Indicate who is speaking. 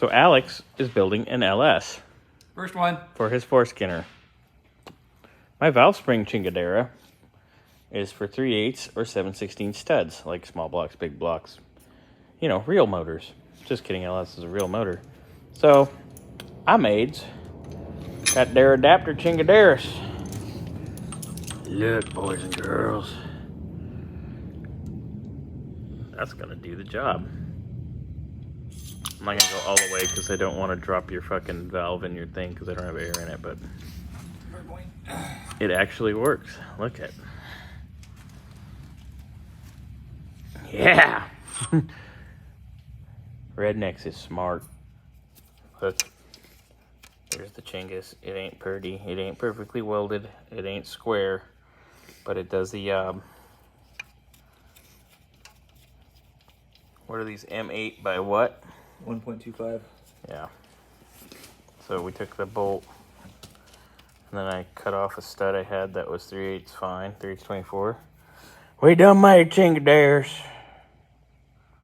Speaker 1: So Alex is building an LS.
Speaker 2: First one.
Speaker 1: For his foreskinner. My valve spring Chingadera is for 3/8 or 7/16 studs, like small blocks, big blocks. You know, real motors. Just kidding, LS is a real motor. So, I made got their adapter Chingaderas. Look, boys and girls. That's gonna do the job. I'm not gonna go all the way because I don't want to drop your fucking valve in your thing because I don't have air in it, but it actually works. Look at it. Yeah! Rednecks is smart. Look. There's the Chingas. It ain't pretty. It ain't perfectly welded. It ain't square. But it does the job. What are these? M8 by what?
Speaker 2: 1.25.
Speaker 1: Yeah. So we took the bolt. And then I cut off a stud I had that was 3/8 fine. 3/8 24. We done made Chingaderas.